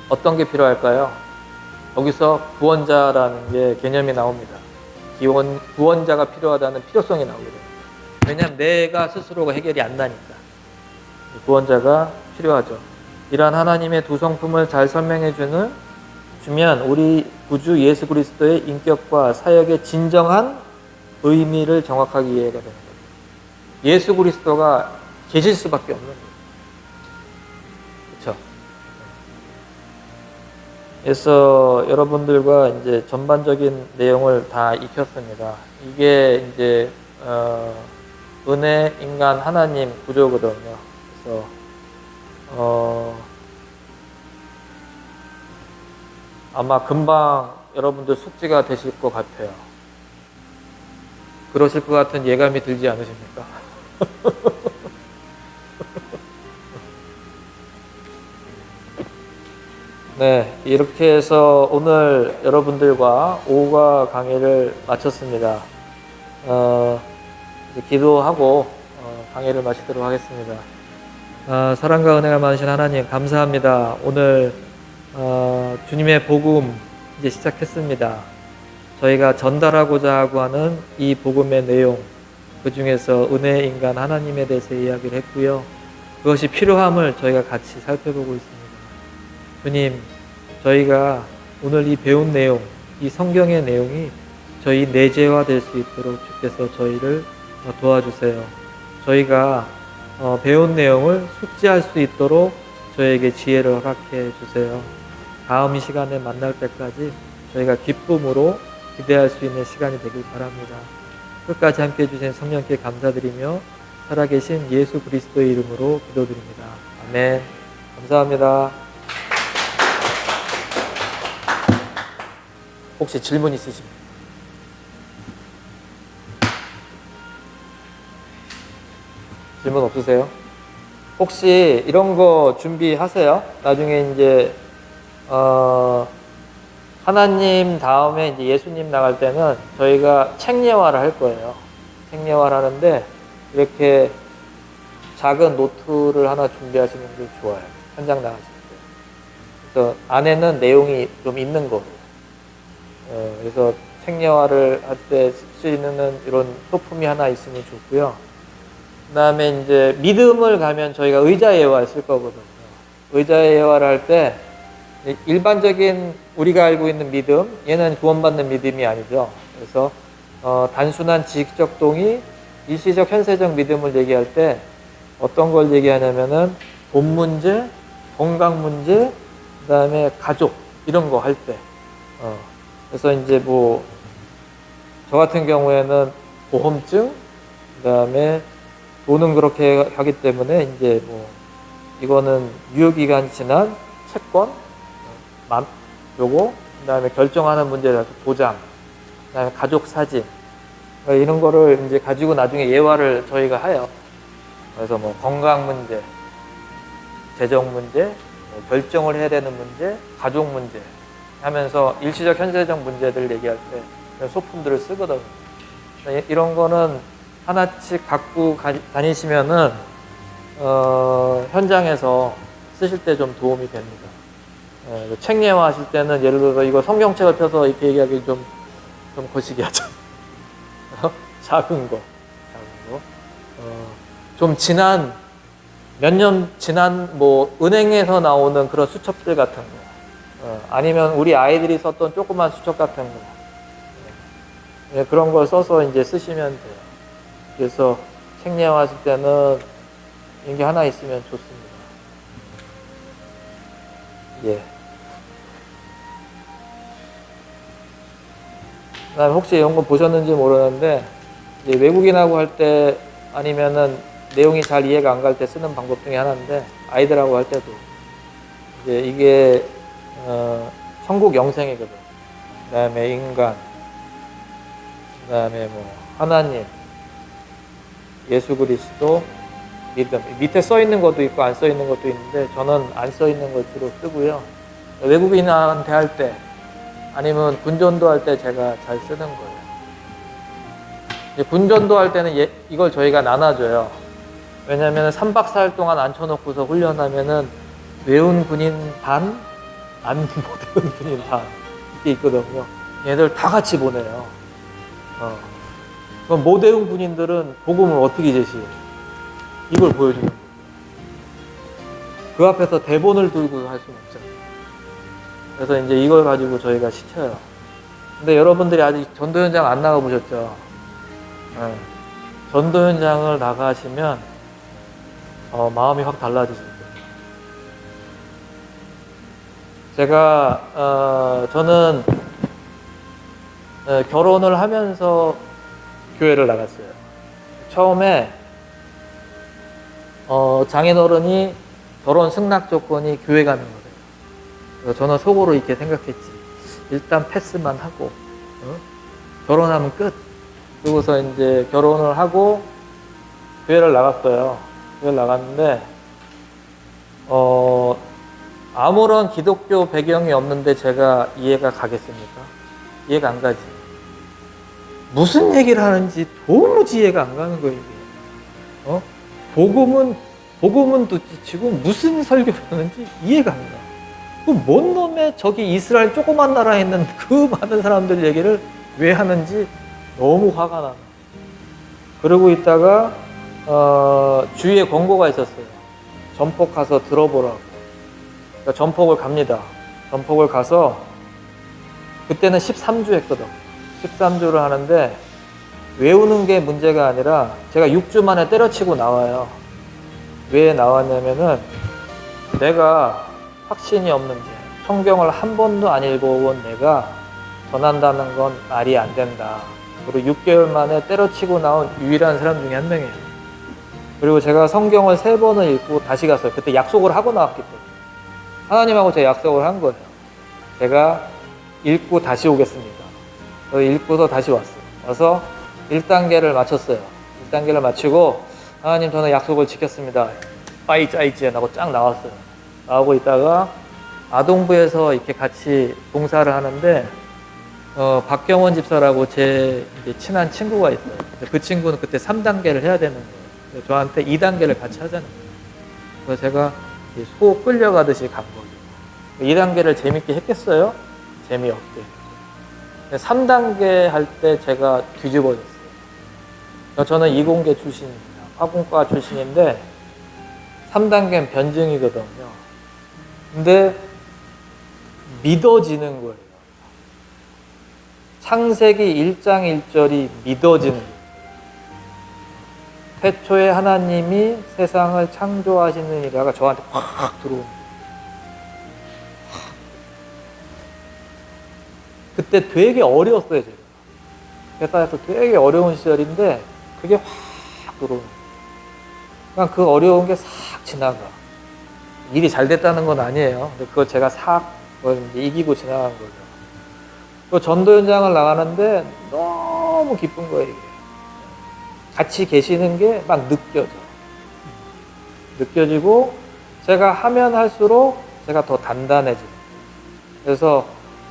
어떤 게 필요할까요? 여기서 구원자라는 게 개념이 나옵니다. 구원자가 필요하다는 필요성이 나오게 됩니다. 왜냐하면 내가 스스로가 해결이 안 나니까. 구원자가 필요하죠. 이러한 하나님의 두 성품을 잘 설명해 주면 우리 구주 예수 그리스도의 인격과 사역의 진정한 의미를 정확하게 이해가 됩니다. 예수 그리스도가 계실 수밖에 없는 거예요. 그렇죠? 그래서 여러분들과 이제 전반적인 내용을 다 익혔습니다. 이게 이제 은혜, 인간, 하나님 구조거든요. 그래서 아마 금방 여러분들 숙지가 되실 것 같아요. 그러실 것 같은 예감이 들지 않으십니까? 네, 이렇게 해서 오늘 여러분들과 오후가 강의를 마쳤습니다. 이제 기도하고 강의를 마치도록 하겠습니다. 사랑과 은혜가 많으신 하나님 감사합니다. 오늘 주님의 복음 이제 시작했습니다. 저희가 전달하고자 하고 하는 이 복음의 내용, 그 중에서 은혜, 인간, 하나님에 대해서 이야기를 했고요. 그것이 필요함을 저희가 같이 살펴보고 있습니다. 주님, 저희가 오늘 이 배운 내용, 이 성경의 내용이 저희 내재화 될 수 있도록 주께서 저희를 도와주세요. 저희가 배운 내용을 숙지할 수 있도록 저에게 지혜를 허락해 주세요. 다음 이 시간에 만날 때까지 저희가 기쁨으로 기대할 수 있는 시간이 되길 바랍니다. 끝까지 함께 해주신 성령께 감사드리며 살아계신 예수 그리스도의 이름으로 기도드립니다. 아멘. 감사합니다. 혹시 질문 있으십니까? 질문 없으세요? 혹시 이런 거 준비하세요? 나중에 이제 하나님 다음에 이제 예수님 나갈 때는 저희가 책예화를 할 거예요. 책예화를 하는데 이렇게 작은 노트를 하나 준비하시는 게 좋아요. 현장 나가실 때. 그래서 안에는 내용이 좀 있는 거로. 그래서 책예화를 할 때 쓸 수 있는 이런 소품이 하나 있으면 좋고요. 그 다음에 이제 믿음을 가면 저희가 의자 예화 쓸 거거든요. 의자 예화를 할 때 일반적인 우리가 알고 있는 믿음, 얘는 구원받는 믿음이 아니죠. 그래서 단순한 지식적 동의, 일시적 현세적 믿음을 얘기할 때 어떤 걸 얘기하냐면은 돈 문제, 건강 문제, 그 다음에 가족 이런 거 할 때. 그래서 이제 뭐 저 같은 경우에는 보험증, 그 다음에 돈은 그렇게 하기 때문에 이제 뭐 이거는 유효기간 지난 채권, 요거, 그 다음에 결정하는 문제라서 도장, 그 다음에 가족 사진, 이런 거를 이제 가지고 나중에 예화를 저희가 해요. 그래서 뭐 건강 문제, 재정 문제, 뭐 결정을 해야 되는 문제, 가족 문제 하면서 일시적 현세적 문제들 얘기할 때 이런 소품들을 쓰거든요. 이런 거는 하나씩 갖고 다니시면은 현장에서 쓰실 때 좀 도움이 됩니다. 책예화 하실 때는 예를 들어서 이거 성경책을 펴서 이렇게 얘기하기 좀 거시기 하죠. 작은 거. 좀 지난, 몇 년 지난 뭐 은행에서 나오는 그런 수첩들 같은 거. 아니면 우리 아이들이 썼던 조그만 수첩 같은 거. 그런 걸 써서 이제 쓰시면 돼요. 그래서 책예화 하실 때는 이게 하나 있으면 좋습니다. 예. 그다음에 혹시 이런 거 보셨는지 모르는데 이제 외국인하고 할 때 아니면은 내용이 잘 이해가 안 갈 때 쓰는 방법 중에 하나인데 아이들하고 할 때도 이제 이게 천국 영생이거든. 그다음에 인간, 그다음에 뭐 하나님, 예수 그리스도, 믿음. 밑에 써 있는 것도 있고 안 써 있는 것도 있는데 저는 안 써 있는 걸 주로 쓰고요. 외국인한테 할 때 아니면 군전도 할 때 제가 잘 쓰는 거예요. 이제 군전도 할 때는 이걸 저희가 나눠줘요. 왜냐하면 3박 4일 동안 앉혀놓고서 훈련하면은 외운 군인 반, 안 못 외운 군인 반 이게 있거든요. 얘들 다 같이 보내요. 그럼 못 외운 군인들은 복음을 어떻게 제시해요? 이걸 보여주는 거예요. 그 앞에서 대본을 들고 할 수는 없잖아요. 그래서 이제 이걸 가지고 저희가 시켜요. 근데 여러분들이 아직 전도 현장 안 나가 보셨죠? 네. 전도 현장을 나가시면 마음이 확 달라지실 거예요. 제가 저는 결혼을 하면서 교회를 나갔어요. 처음에 장인어른이 결혼 승낙 조건이 교회 가는 거예요. 그래서 저는 속으로 이렇게 생각했지. 일단 패스만 하고 결혼하면 끝. 그러고서 이제 결혼을 하고 교회를 나갔어요. 교회를 나갔는데 아무런 기독교 배경이 없는데 제가 이해가 가겠습니까? 이해가 안 가지. 무슨 얘기를 하는지 도무지 이해가 안 가는 거예요. 이게. 복음은 도치고 무슨 설교를 하는지 이해가 안 가. 그 뭔 놈의 저기 이스라엘 조그만 나라에 있는 그 많은 사람들 얘기를 왜 하는지 너무 화가 나. 그러고 있다가 주위에 권고가 있었어요. 전폭 가서 들어보라고. 그러니까 전폭을 갑니다. 전폭을 가서 그때는 13주 했거든. 13주를 하는데 외우는 게 문제가 아니라 제가 6주 만에 때려치고 나와요. 왜 나왔냐면은 내가 확신이 없는 게 성경을 한 번도 안 읽어본 내가 전한다는 건 말이 안 된다. 그리고 6개월 만에 때려치고 나온 유일한 사람 중에 한 명이에요. 그리고 제가 성경을 3번을 읽고 다시 갔어요. 그때 약속을 하고 나왔기 때문에. 하나님하고 제가 약속을 한 거예요. 제가 읽고 다시 오겠습니다. 읽고서 다시 왔어요. 와서 1단계를 마쳤어요. 1단계를 마치고 하나님 저는 약속을 지켰습니다. 빠이 짜이지 하고 쫙 나왔어요. 나오고 있다가 아동부에서 이렇게 같이 봉사를 하는데 박경원 집사라고 제 이제 친한 친구가 있어요. 그 친구는 그때 3단계를 해야 되는 거예요. 저한테 2단계를 같이 하자는 거예요. 그래서 제가 소 끌려가듯이 간 거죠. 2단계를 재밌게 했겠어요? 재미없게. 3단계 할 때 제가 뒤집어졌어요. 저는 이공계 출신입니다. 화공과 출신인데 3단계는 변증이거든요. 근데 믿어지는 거예요. 창세기 1장 1절이 믿어지는 거예요. 태초에 하나님이 세상을 창조하시느니라가 저한테 팍팍 들어오는 거예요. 그때 되게 어려웠어요, 제가. 그래서 되게 어려운 시절인데 그게 확 들어오는 거예요. 그냥 그 어려운 게 싹 지나가. 일이 잘 됐다는 건 아니에요. 근데 그걸 제가 싹 이기고 지나간 거죠. 그 전도 현장을 나가는데 너무 기쁜 거예요, 이게. 같이 계시는 게 막 느껴지고 제가 하면 할수록 제가 더 단단해지고 그래서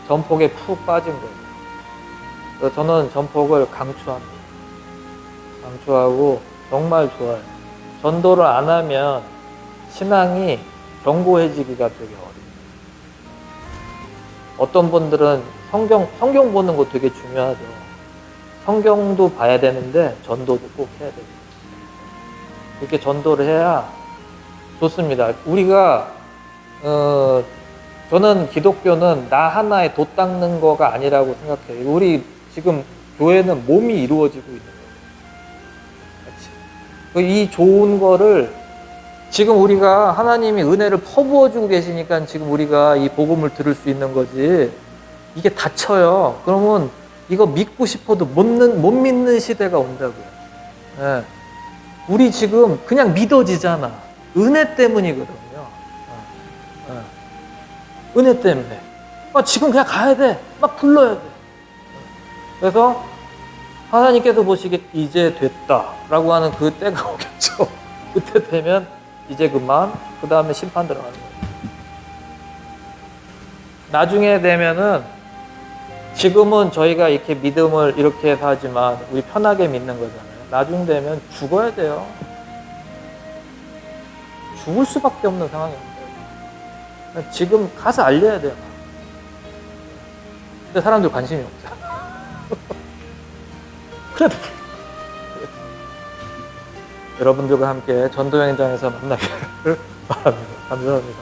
전폭에 푹 빠진 거예요. 그래서 저는 전폭을 강추합니다. 강추하고 정말 좋아요. 전도를 안 하면 신앙이 견고해지기가 되게 어려워요. 어떤 분들은 성경 보는 거 되게 중요하죠. 성경도 봐야 되는데 전도도 꼭 해야 돼요. 이렇게 전도를 해야 좋습니다. 우리가 저는 기독교는 나 하나에 돛 닦는 거가 아니라고 생각해요. 우리 지금 교회는 몸이 이루어지고 있는 거예요. 이 좋은 거를 지금 우리가 하나님이 은혜를 퍼부어주고 계시니까 지금 우리가 이 복음을 들을 수 있는 거지. 이게 닫혀요. 그러면 이거 믿고 싶어도 못 믿는 시대가 온다고요. 네. 우리 지금 그냥 믿어지잖아. 은혜 때문이거든요. 은혜 때문에. 지금 그냥 가야 돼. 막 불러야 돼. 그래서 하나님께서 보시기에 이제 됐다라고 하는 그 때가 오겠죠. 그때 되면 이제 그만, 그 다음에 심판 들어가는 거예요. 나중에 되면은 지금은 저희가 이렇게 믿음을 이렇게 해서 하지만 우리 편하게 믿는 거잖아요. 나중 되면 죽어야 돼요. 죽을 수밖에 없는 상황입니다. 지금 가서 알려야 돼요. 근데 사람들 관심이 없죠. 그래도 여러분들과 함께 전도 현장에서 만나기를 바랍니다. 감사합니다.